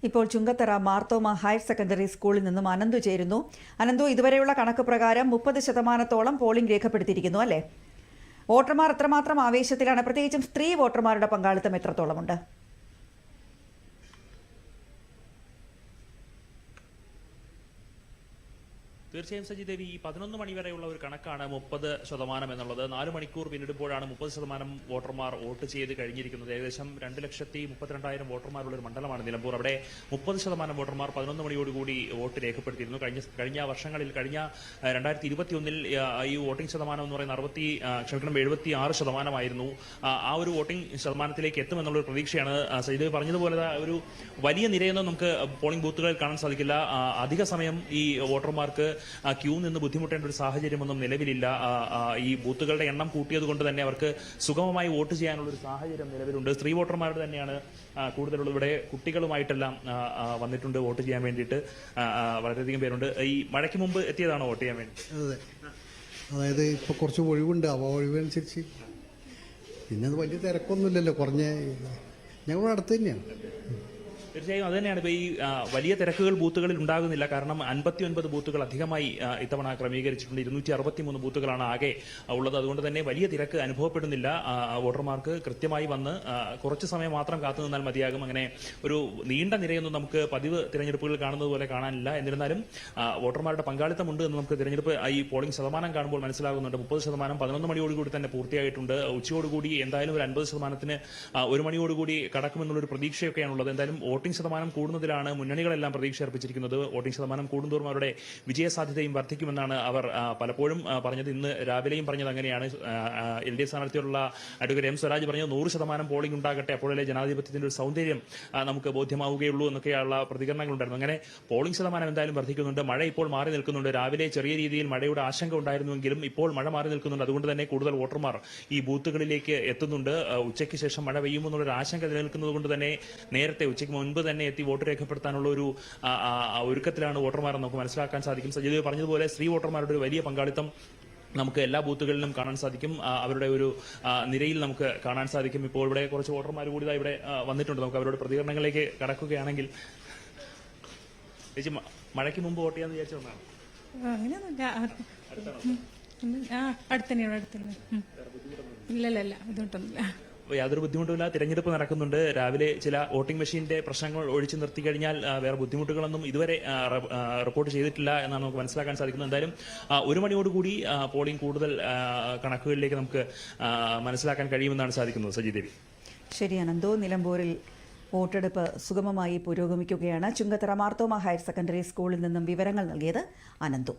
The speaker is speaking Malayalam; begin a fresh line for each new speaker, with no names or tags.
ഇപ്പോൾ ചുങ്കത്തറ മാർത്തോമ ഹയർ സെക്കൻഡറി സ്കൂളിൽ നിന്നും അനന്തു ചേരുന്നു. അനന്തു, ഇതുവരെയുള്ള കണക്ക് പ്രകാരം 30% പോളിംഗ് രേഖപ്പെടുത്തിയിരിക്കുന്നു അല്ലേ? വോട്ടർമാർ എത്രമാത്രം ആവേശത്തിലാണ്? പ്രത്യേകിച്ചും സ്ത്രീ വോട്ടർമാരുടെ പങ്കാളിത്തം എത്രത്തോളമുണ്ട്?
തീർച്ചയായും സജി ദേവി, ഈ 11 മണി വരെയുള്ള ഒരു കണക്കാണ് 30% എന്നുള്ളത്. 4 മണിക്കൂർ പിന്നിടുമ്പോഴാണ് 30% വോട്ടർമാർ വോട്ട് ചെയ്ത് കഴിഞ്ഞിരിക്കുന്നത്. ഏകദേശം 2,32,000 വോട്ടർമാരുള്ള ഒരു മണ്ഡലമാണ് നിലമ്പൂർ. അവിടെ 30% വോട്ടർമാർ 11 മണിയോടുകൂടി വോട്ട് രേഖപ്പെടുത്തിയിരുന്നു. കഴിഞ്ഞ വർഷങ്ങളിൽ, കഴിഞ്ഞ 2021-ൽ ഈ വോട്ടിംഗ് ശതമാനം എന്ന് പറയുന്ന 76% ആ ഒരു വോട്ടിംഗ് ശതമാനത്തിലേക്ക് എത്തുമെന്നുള്ളൊരു പ്രതീക്ഷയാണ്. സജി ദേവി പറഞ്ഞതുപോലെ ഒരു വലിയ നിരയൊന്നും നമുക്ക് പോളിംഗ് ബൂത്തുകളിൽ കാണാൻ സാധിക്കില്ല. അധിക സമയം ഈ വോട്ടർമാർക്ക് ക്യൂ നിന്ന് ബുദ്ധിമുട്ടേണ്ട ഒരു സാഹചര്യമൊന്നും നിലവിലില്ല. ഈ ബൂത്തുകളുടെ എണ്ണം കൂട്ടിയത് കൊണ്ട് തന്നെ അവർക്ക് സുഗമമായി വോട്ട് ചെയ്യാനുള്ള ഒരു സാഹചര്യം നിലവിലുണ്ട്. സ്ത്രീ വോട്ടർമാരുടെ തന്നെയാണ് കൂടുതലുള്ളത്. ഇവിടെ കുട്ടികളുമായിട്ടെല്ലാം വന്നിട്ടുണ്ട് വോട്ട് ചെയ്യാൻ വേണ്ടിയിട്ട്. വളരെയധികം പേരുണ്ട്. ഈ മഴയ്ക്ക് മുമ്പ് എത്തിയതാണോ വോട്ട് ചെയ്യാൻ വേണ്ടി?
അതെ, അതായത് ഇപ്പോൾ കുറച്ച് ഒഴിവുണ്ട്. അപ്പോൾ ഒഴിവനുസരിച്ച് പിന്നെ അത് വലിയ തിരക്കൊന്നുമില്ലല്ലോ. കുറഞ്ഞ ഞങ്ങളുടെ അടുത്ത് തന്നെയാണ്.
തീർച്ചയായും അത് തന്നെയാണ്. ഇപ്പോൾ ഈ വലിയ തിരക്കുകൾ ബൂത്തുകളിൽ ഉണ്ടാകുന്നില്ല. കാരണം 59 ബൂത്തുകൾ അധികമായി ഇത്തവണ ക്രമീകരിച്ചിട്ടുണ്ട്. 263 ബൂത്തുകളാണ് ആകെ ഉള്ളത്. അതുകൊണ്ട് തന്നെ വലിയ തിരക്ക് അനുഭവപ്പെടുന്നില്ല. വോട്ടർമാർക്ക് കൃത്യമായി വന്ന് കുറച്ച് സമയം മാത്രം കാത്തു നിന്നാൽ മതിയാകും. അങ്ങനെ ഒരു നീണ്ട നിരയൊന്നും നമുക്ക് പതിവ് തിരഞ്ഞെടുപ്പുകൾ കാണുന്നത് പോലെ കാണാനില്ല. എന്നിരുന്നാലും വോട്ടർമാരുടെ പങ്കാളിത്തമുണ്ട് എന്ന് നമുക്ക് തിരഞ്ഞെടുപ്പ് ഈ പോളിംഗ് ശതമാനം കാണുമ്പോൾ മനസ്സിലാകുന്നുണ്ട്. 30% 11 മണിയോടുകൂടി തന്നെ പൂർത്തിയായിട്ടുണ്ട്. ഉച്ചയോടുകൂടി എന്തായാലും ഒരു 50%-ന് 1 മണിയോടുകൂടി കടക്കുമെന്നുള്ളൊരു പ്രതീക്ഷയൊക്കെയാണുള്ളത്. എന്തായാലും വോട്ടിംഗ് ശതമാനം കൂടുന്നതിലാണ് മുന്നണികളെല്ലാം പ്രതീക്ഷ അർപ്പിച്ചിരിക്കുന്നത്. വോട്ടിംഗ് ശതമാനം കൂടുന്തോറും അവരുടെ വിജയസാധ്യതയും വർദ്ധിക്കുമെന്നാണ് അവർ പലപ്പോഴും പറഞ്ഞത്. ഇന്ന് രാവിലെയും പറഞ്ഞത് അങ്ങനെയാണ്. LDF സ്ഥാനാർത്ഥിയുള്ള അഡ്വക്കേറ്റ് M. സ്വരാജ് പറഞ്ഞത് 100% പോളിംഗ് ഉണ്ടാകട്ടെ, അപ്പോഴല്ലേ ജനാധിപത്യത്തിന്റെ ഒരു സൗന്ദര്യം നമുക്ക് ബോധ്യമാവുകയുള്ളൂ എന്നൊക്കെയുള്ള പ്രതികരണങ്ങളുണ്ടായിരുന്നു. അങ്ങനെ പോളിംഗ് ശതമാനം എന്തായാലും വർദ്ധിക്കുന്നുണ്ട്. മഴ ഇപ്പോൾ മാറി നിൽക്കുന്നുണ്ട്. രാവിലെ ചെറിയ രീതിയിൽ മഴയുടെ ആശങ്ക ഉണ്ടായിരുന്നുവെങ്കിലും ഇപ്പോൾ മഴ മാറി നിൽക്കുന്നുണ്ട്. അതുകൊണ്ട് തന്നെ കൂടുതൽ വോട്ടർമാർ ഈ ബൂത്തുകളിലേക്ക് എത്തുന്നുണ്ട്. ഉച്ചയ്ക്ക് ശേഷം മഴ പെയ്യുമെന്നുള്ളൊരു ആശങ്ക നിലനിൽക്കുന്നത് കൊണ്ട് തന്നെ നേരത്തെ ഉച്ചയ്ക്ക് മുൻപ് തന്നെ എത്തി വോട്ട് രേഖപ്പെടുത്താനുള്ള ഒരു ഒരുക്കത്തിലാണ് വോട്ടർമാർ നമുക്ക് മനസ്സിലാക്കാൻ സാധിക്കും. സജീവ് പറഞ്ഞതുപോലെ സ്ത്രീ വോട്ടർമാരുടെ ഒരു വലിയ പങ്കാളിത്തം നമുക്ക് എല്ലാ ബൂത്തുകളിലും കാണാൻ സാധിക്കും. അവരുടെ ഒരു നിരയിൽ നമുക്ക് കാണാൻ സാധിക്കും. ഇപ്പോൾ ഇവിടെ കുറച്ച് വോട്ടർമാർ കൂടി ഇവിടെ വന്നിട്ടുണ്ട്. നമുക്ക് അവരുടെ പ്രതികരണങ്ങളിലേക്ക് കടക്കുകയാണെങ്കിൽ, ചേച്ചി മഴയ്ക്ക് മുമ്പ് വോട്ട് ചെയ്യാന്ന് വിചാരിച്ചു വന്നാണ്?
ഇല്ല, ബുദ്ധിമുട്ടൊന്നുമില്ല.
യാതൊരു ബുദ്ധിമുട്ടുമില്ല. തിരഞ്ഞെടുപ്പ് നടക്കുന്നുണ്ട്. രാവിലെ ചില വോട്ടിംഗ് മെഷീന്റെ പ്രശ്നങ്ങൾ ഒഴിച്ചു നിർത്തി കഴിഞ്ഞാൽ വേറെ ബുദ്ധിമുട്ടുകളൊന്നും ഇതുവരെ റിപ്പോർട്ട് ചെയ്തിട്ടില്ല എന്നാണ് നമുക്ക് മനസ്സിലാക്കാൻ സാധിക്കുന്നത്. എന്തായാലും 1 മണിയോടുകൂടി പോളിംഗ് കൂടുതൽ കണക്കുകളിലേക്ക് നമുക്ക് മനസ്സിലാക്കാൻ കഴിയുമെന്നാണ് സാധിക്കുന്നത്. സജി ദേവി.
ശരി അനന്തു, നിലമ്പൂരിൽ വോട്ടെടുപ്പ് സുഗമമായി പുരോഗമിക്കുകയാണ്. ചുങ്കത്തറ മാർത്തോമ ഹയർ സെക്കൻഡറി സ്കൂളിൽ നിന്നും വിവരങ്ങൾ നൽകിയത് അനന്തു.